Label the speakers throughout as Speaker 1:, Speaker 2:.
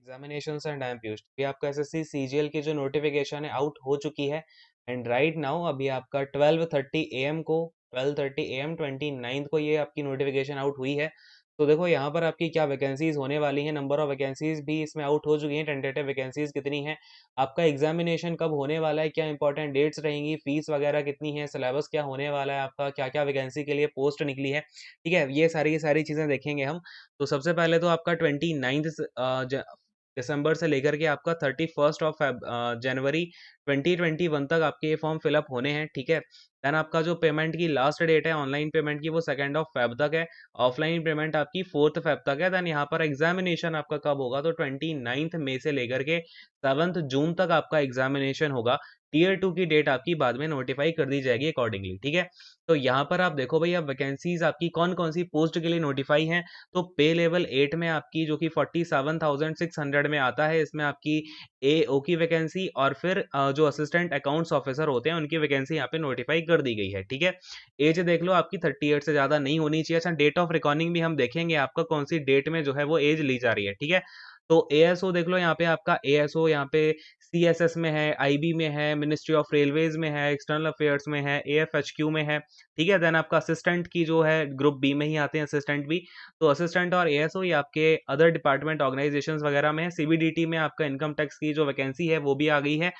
Speaker 1: Examinations and I am Piyush. अभी आपका SSC CGL की जो नोटिफिकेशन है आउट हो चुकी है। एंड राइट नाउ अभी आपका 12:30 एएम को 12:30 एएम 29 को ये आपकी नोटिफिकेशन आउट हुई है। तो देखो यहाँ पर आपकी क्या वैकेंसीज होने वाली हैं, नंबर ऑफ वैकेंसीज भी इसमें आउट हो चुकी हैं, टेंटेटिव वैकेंसीज कितनी हैं, आपका एग्जामिनेशन कब होने वाला है, क्या इंपॉर्टेंट डेट्स रहेंगी, फीस वगैरह कितनी है, सिलेबस क्या होने वाला है, आपका क्या क्या वैकेंसी के लिए पोस्ट निकली है। ठीक है, ये सारी की सारी चीज़ें देखेंगे हम। तो सबसे पहले तो आपका 29 दिसंबर से लेकर के आपका 31 जनवरी 2021 तक आपके ये फॉर्म फिलअप होने हैं। ठीक है, देन आपका जो पेमेंट की लास्ट डेट है ऑनलाइन पेमेंट की वो 2 फेब तक है। ऑफलाइन पेमेंट आपकी 4 फेब तक है। देन यहाँ पर एग्जामिनेशन आपका कब होगा, तो 29 मई से लेकर के 7 जून तक आपका एग्जामिनेशन होगा। टीयर 2 की डेट आपकी बाद में नोटिफाई कर दी जाएगी अकॉर्डिंगली। ठीक है, तो यहाँ पर आप देखो भाई, अब वैकेंसीज आपकी कौन कौन सी पोस्ट के लिए नोटिफाई हैं। तो पे लेवल 8 में आपकी जो कि 47,600 में आता है, इसमें आपकी एओ की वैकेंसी और फिर जो असिस्टेंट अकाउंट्स ऑफिसर होते हैं उनकी वैकेंसी यहाँ पे नोटिफाई कर दी गई है। ठीक है, एज देख लो आपकी 38 से ज्यादा नहीं होनी चाहिए। अच्छा, डेट ऑफ रिकॉर्डिंग भी हम देखेंगे आपका कौन सी डेट में जो है वो एज ली जा रही है। ठीक है, तो एएसओ देख लो, यहाँ पे आपका एएसओ यहाँ पे सीएसएस में है, आईबी में है, मिनिस्ट्री ऑफ रेलवेज में है, एक्सटर्नल अफेयर्स में है, एएफएचक्यू में है। ठीक है, देन आपका असिस्टेंट की जो है ग्रुप बी में ही आते हैं असिस्टेंट भी। तो असिस्टेंट और एएसओ ये आपके अदर डिपार्टमेंट ऑर्गेनाइजेशंस वगैरह में है। सीबीडीटी में आपका इनकम टैक्स की जो वैकेंसी है वो भी आ गई है।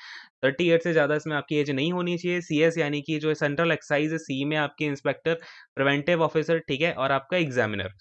Speaker 1: 38 से ज़्यादा इसमें आपकी एज नहीं होनी चाहिए। सीएस यानी कि जो सेंट्रल एक्साइज है, सी में आपके इंस्पेक्टर प्रिवेंटिव ऑफिसर। ठीक है, और आपका एग्जामिनर।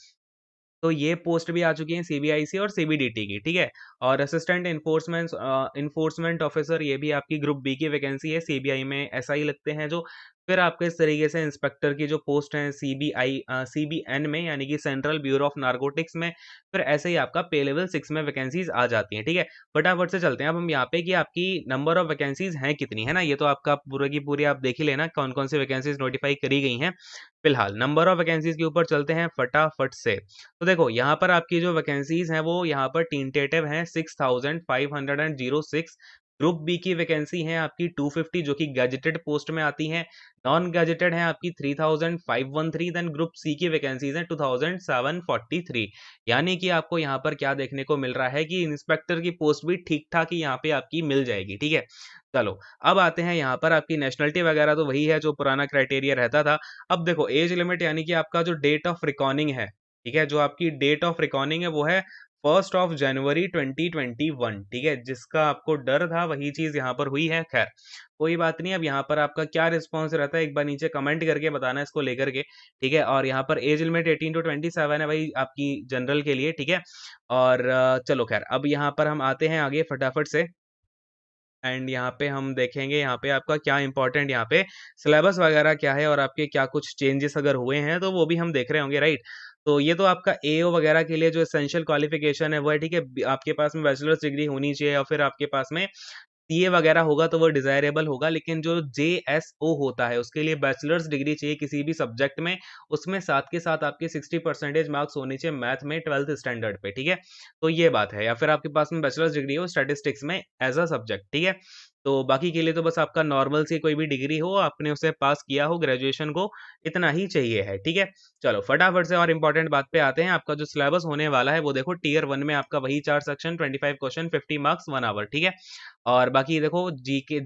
Speaker 1: तो ये पोस्ट भी आ चुकी हैं सीबीआईसी और सीबीडीटी की। ठीक है, और असिस्टेंट इन्फोर्समेंट ऑफिसर ये भी आपकी ग्रुप बी की वैकेंसी है। सीबीआई में एसआई लगते हैं जो। फिर आपके इस तरीके से इंस्पेक्टर की जो पोस्ट है सीबीएन में, यानी कि सेंट्रल ब्यूरो ऑफ नारकोटिक्स में। फिर ऐसे ही आपका पे लेवल 6 में वैकेंसीज आ जाती हैं। ठीक है, फटाफट से चलते हैं अब हम यहाँ पे कि आपकी नंबर ऑफ वैकेंसीज हैं कितनी, है ना। ये तो आपका पूरा की पूरी आप देख ही लेना कौन कौन सी वैकेंसीज नोटिफाई करी गई हैं। फिलहाल नंबर ऑफ वैकेंसीज के ऊपर चलते हैं फटाफट से। तो देखो यहाँ पर आपकी जो वैकेंसीज हैं वो यहाँ पर टेंटेटिव हैं 6,506। ग्रुप बी की वैकेंसी है आपकी 250 जो कि गैजेटेड पोस्ट में आती हैं। नॉन गैजेटेड है आपकी 3,513। देन ग्रुप सी की वैकेंसीज हैं 2,743। यानी कि आपको यहाँ पर क्या देखने को मिल रहा है कि इंस्पेक्टर की पोस्ट भी ठीक ठाक ही यहाँ पे आपकी मिल जाएगी। ठीक है, चलो अब आते हैं यहाँ पर आपकी नेशनलिटी वगैरह तो वही है जो पुराना क्राइटेरिया रहता था। अब देखो एज लिमिट यानी कि आपका जो डेट ऑफ रिकॉर्डिंग है, ठीक है, जो आपकी डेट ऑफ रिकॉर्डिंग है वो है 1 जनवरी 2021। ठीक है, जिसका आपको डर था वही चीज यहाँ पर हुई है। खैर कोई बात नहीं, अब यहाँ पर आपका क्या रिस्पॉन्स रहता है एक बार नीचे कमेंट करके बताना इसको लेकर के। ठीक है, और यहाँ पर एज लिमिट 18 to 27 है भाई आपकी जनरल के लिए। ठीक है, और चलो खैर अब यहाँ पर हम आते हैं आगे फटाफट से। एंड यहाँ पे हम देखेंगे यहाँ पे आपका क्या इंपॉर्टेंट यहाँ पे सिलेबस वगैरह क्या है और आपके क्या कुछ चेंजेस अगर हुए हैं तो वो भी हम देख रहे होंगे, राइट। तो ये तो आपका एओ वगैरह के लिए जो एसेंशियल क्वालिफिकेशन है वो है। ठीक है, आपके पास में बैचलर्स डिग्री होनी चाहिए और फिर आपके पास में सीए वगैरह होगा तो वो डिजायरेबल होगा। लेकिन जो जेएसओ होता है उसके लिए बैचलर्स डिग्री चाहिए किसी भी सब्जेक्ट में। उसमें साथ के साथ आपके 60% मार्क्स होने चाहिए मैथ में 12th स्टैंडर्ड पे। ठीक है, तो ये बात है, या फिर आपके पास में बैचलर्स डिग्री हो स्टैटिस्टिक्स में एज अ सब्जेक्ट। ठीक है, तो बाकी के लिए तो बस आपका नॉर्मल सी कोई भी डिग्री हो, आपने उसे पास किया हो ग्रेजुएशन को, इतना ही चाहिए है। ठीक है, चलो फटाफट से और इंपॉर्टेंट बात पे आते हैं। आपका जो सिलेबस होने वाला है वो देखो, टीयर 1 में आपका वही 4 सेक्शन 25 क्वेश्चन 50 मार्क्स 1 आवर। ठीक है, और बाकी देखो जीके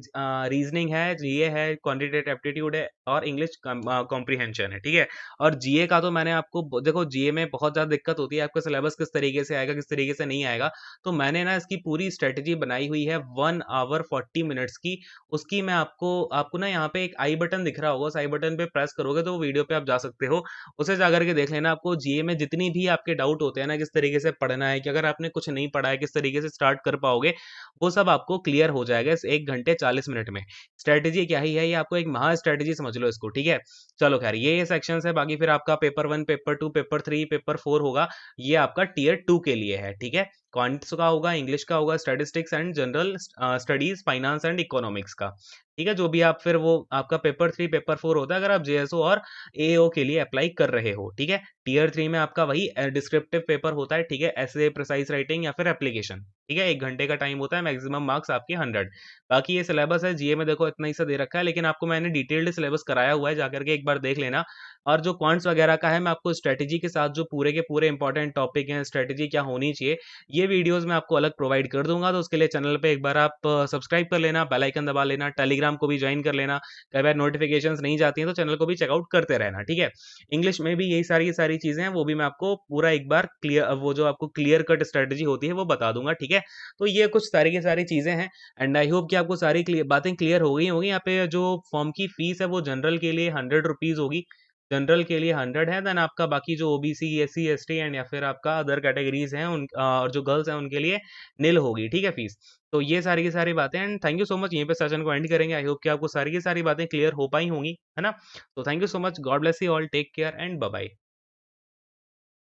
Speaker 1: रीजनिंग है, जीए है, क्वांटिटेटिव एप्टीट्यूड है और इंग्लिश कॉम्प्रिहेंशन है। ठीक है, और जीए का तो मैंने आपको देखो जीए में बहुत ज़्यादा दिक्कत होती है, आपका सिलेबस किस तरीके से आएगा किस तरीके से नहीं आएगा। तो मैंने ना इसकी पूरी स्ट्रेटेजी बनाई हुई है 1 आवर 40 मिनट्स की। उसकी मैं आपको आपको ना यहाँ पे एक आई बटन दिख रहा होगा, उस आई बटन पे प्रेस करोगे तो वीडियो पे आप जा सकते हो, उसे जाकर के देख लेना। आपको जीए में जितनी भी आपके डाउट होते हैं ना, किस तरीके से पढ़ना है, कि अगर आपने कुछ नहीं पढ़ा है किस तरीके से स्टार्ट कर पाओगे, वो सब आपको क्लियर हो जाएगा इस 1 घंटे 40 मिनट में। स्ट्रेटेजी क्या ही है, ये आपको एक महा स्ट्रेटेजी समझ लो इसको। ठीक है, चलो खैर ये सेक्शन है। बाकी फिर आपका पेपर 1 पेपर 2 पेपर 3 पेपर 4 होगा, ये आपका टीयर 2 के लिए है। ठीक है, क्वांट्स का होगा, इंग्लिश का होगा, statistics and general studies, finance and economics का। ठीक है, जो भी आप फिर वो आपका पेपर 3 पेपर 4 होता है अगर आप जेएसओ और एओ के लिए अप्लाई कर रहे हो। ठीक है, टीयर 3 में आपका वही डिस्क्रिप्टिव पेपर होता है। ठीक है, ऐसे प्रिसाइज राइटिंग या फिर एप्लीकेशन। ठीक है, 1 घंटे का टाइम होता है, मैक्सिमम मार्क्स आपके 100। बाकी ये सिलेबस है जीए में देखो इतना ही सा दे रखा है, लेकिन आपको मैंने डिटेल्ड सिलेबस कराया हुआ है, जाकर के एक बार देख लेना। और जो क्वांट्स वगैरह का है मैं आपको स्ट्रेटेजी के साथ जो पूरे के पूरे इंपॉर्टेंट टॉपिक हैं, स्ट्रेटेजी क्या होनी चाहिए, ये वीडियोस मैं आपको अलग प्रोवाइड कर दूंगा। तो उसके लिए चैनल पे एक बार आप सब्सक्राइब कर लेना, बेल आइकन दबा लेना, टेलीग्राम को भी ज्वाइन कर लेना। कई बार नोटिफिकेशंस नहीं जाती हैं तो चैनल को भी चेकआउट करते रहना, ठीक है। इंग्लिश में भी यही सारी सारी चीजें हैं, वो भी मैं आपको पूरा एक बार क्लियर, वो जो आपको क्लियर कट स्ट्रेटेजी होती है वो बता दूंगा, ठीक है। तो ये कुछ सारी की सारी चीजें हैं एंड आई होप कि आपको सारी बातें क्लियर हो गई होंगी। यहाँ पे जो फॉर्म की फीस है वो जनरल के लिए 100 रुपीज होगी, जनरल के लिए 100 है। देन आपका बाकी जो ओबीसी, एससी, एसटी एंड या फिर आपका अदर कैटेगरीज हैं उन और जो गर्ल्स हैं उनके लिए नील होगी, ठीक है, फीस। तो ये सारी की सारी बातें and thank you so much. यहीं पे सेशन को एंड करेंगे। आई होप कि आपको सारी की सारी बातें क्लियर हो पाई होंगी, है ना। तो thank you so much, God bless you all, take care and bye bye.